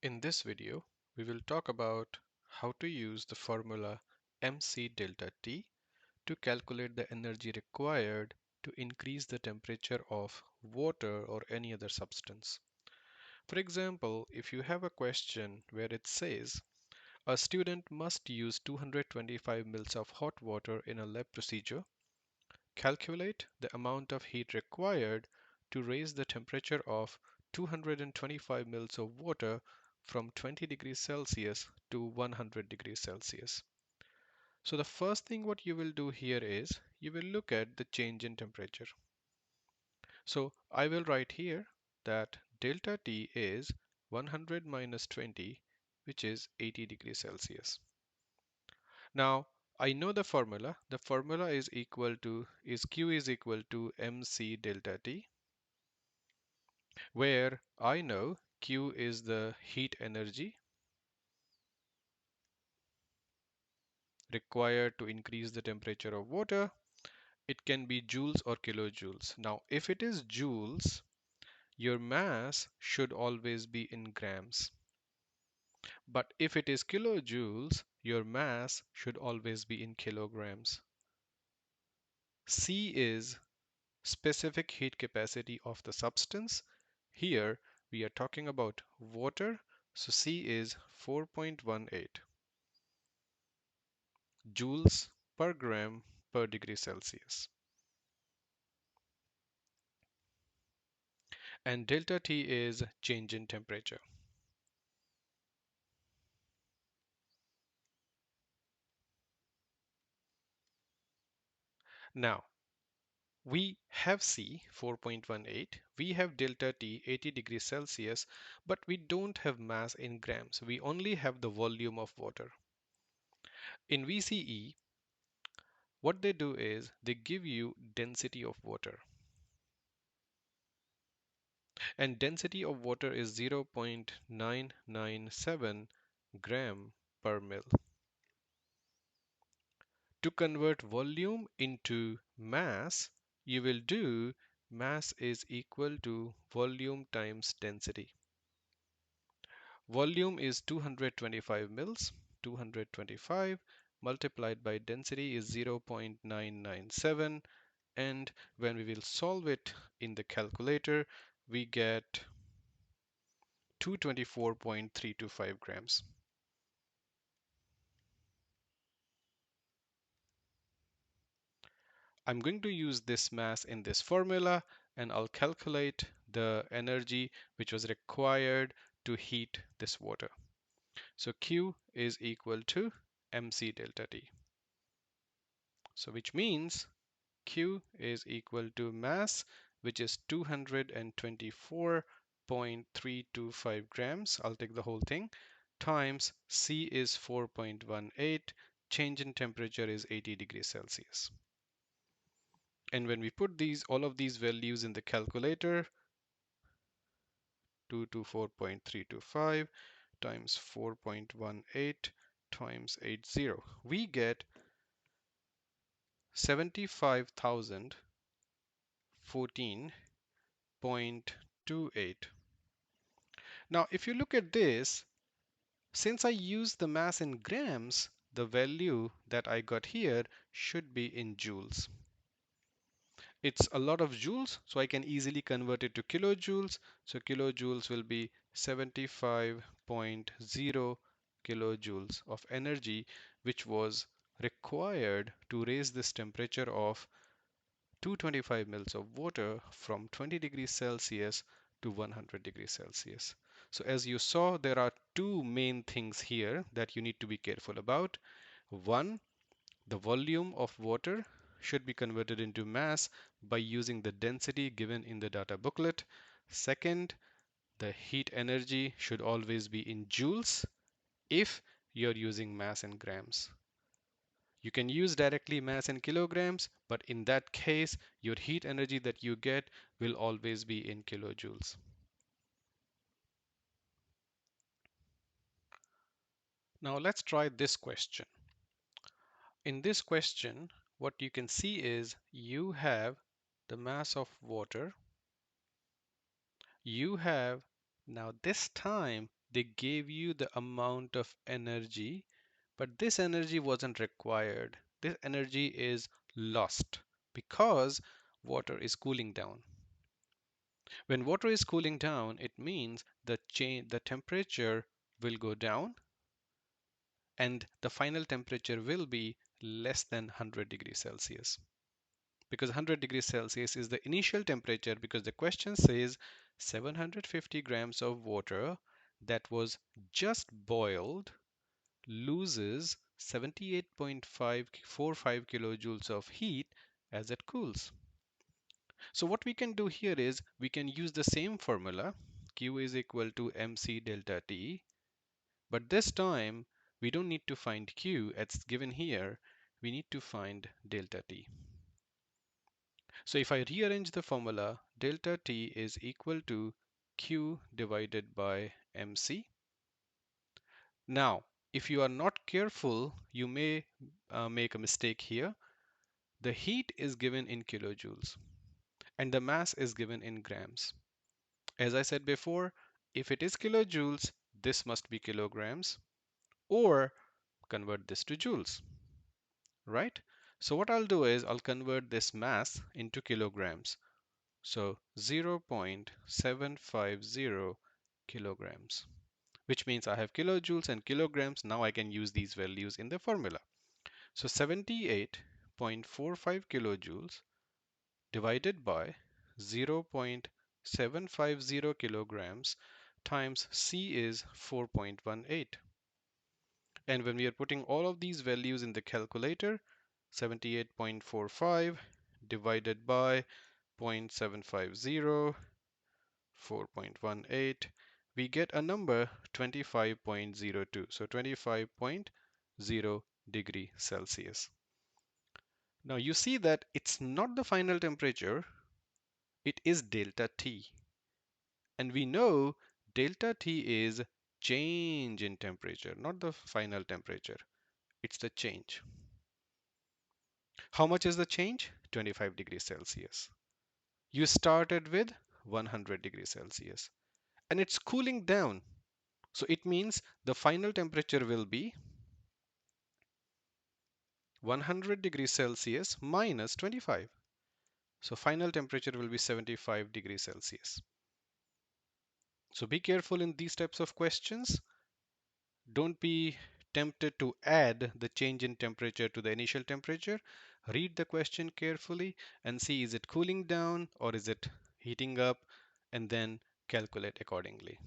In this video, we will talk about how to use the formula mc delta T to calculate the energy required to increase the temperature of water or any other substance. For example, if you have a question where it says a student must use 225 ml of hot water in a lab procedure, calculate the amount of heat required to raise the temperature of 225 ml of water from 20 degrees Celsius to 100 degrees Celsius. So the first thing what you will do here is you will look at the change in temperature. So I will write here that delta T is 100 minus 20, which is 80 degrees Celsius. Now I know the formula. The formula is Q is equal to mc delta T, where I know Q is the heat energy required to increase the temperature of water. It can be joules or kilojoules. Now, if it is joules, your mass should always be in grams. But if it is kilojoules, your mass should always be in kilograms. C is specific heat capacity of the substance. Here we are talking about water, so C is 4.18 joules per gram per degree Celsius. And delta T is change in temperature. Now, we have C 4.18, we have delta T 80 degrees Celsius, but we don't have mass in grams. We only have the volume of water. In VCE, what they do is they give you density of water. And density of water is 0.997 gram per mil. To convert volume into mass, you will do mass is equal to volume times density. Volume is 225 mils, 225 multiplied by density is 0.997, and when we will solve it in the calculator, we get 224.325 grams. I'm going to use this mass in this formula, and I'll calculate the energy which was required to heat this water. So Q is equal to mc delta T. So which means Q is equal to mass, which is 224.325 grams. I'll take the whole thing, times C is 4.18, change in temperature is 80 degrees Celsius. And when we put all of these values in the calculator, 224.325 times 4.18 times 80, we get 75,014.28. Now, if you look at this, since I used the mass in grams, the value that I got here should be in joules. It's a lot of joules, so I can easily convert it to kilojoules. So kilojoules will be 75.0 kilojoules of energy, which was required to raise this temperature of 225 mils of water from 20 degrees Celsius to 100 degrees Celsius. So as you saw, there are two main things here that you need to be careful about. One, the volume of water should be converted into mass by using the density given in the data booklet. Second, the heat energy should always be in joules if you're using mass in grams. You can use directly mass in kilograms, but in that case, your heat energy that you get will always be in kilojoules. Now let's try this question. In this question, what you can see is you have the mass of water. You have now this time They gave you the amount of energy, but this energy wasn't required. This energy is lost because water is cooling down. When water is cooling down, it means the temperature will go down and the final temperature will be less than 100 degrees Celsius. Because 100 degrees Celsius is the initial temperature, because the question says 750 grams of water that was just boiled loses 78.545 kilojoules of heat as it cools. So what we can do here is we can use the same formula, Q is equal to mc delta T, but this time we don't need to find Q, it's given here, we need to find delta T. So if I rearrange the formula, delta T is equal to Q divided by mc. Now, if you are not careful, you may make a mistake here. The heat is given in kilojoules and the mass is given in grams. As I said before, if it is kilojoules, this must be kilograms, or convert this to joules, right? So what I'll do is I'll convert this mass into kilograms. So 0.750 kilograms, which means I have kilojoules and kilograms. Now I can use these values in the formula. So 78.45 kilojoules divided by 0.750 kilograms times C is 4.18. And when we are putting all of these values in the calculator, 78.45 divided by 0.750, 4.18, we get a number 25.02. So 25.0 degree Celsius. Now you see that it's not the final temperature, it is delta T. And we know delta T is change in temperature, not the final temperature. It's the change. How much is the change? 25 degrees Celsius. You started with 100 degrees Celsius and it's cooling down. So it means the final temperature will be 100 degrees Celsius minus 25. So final temperature will be 75 degrees Celsius. So be careful in these types of questions. Don't be tempted to add the change in temperature to the initial temperature. Read the question carefully and see, is it cooling down or is it heating up, and then calculate accordingly.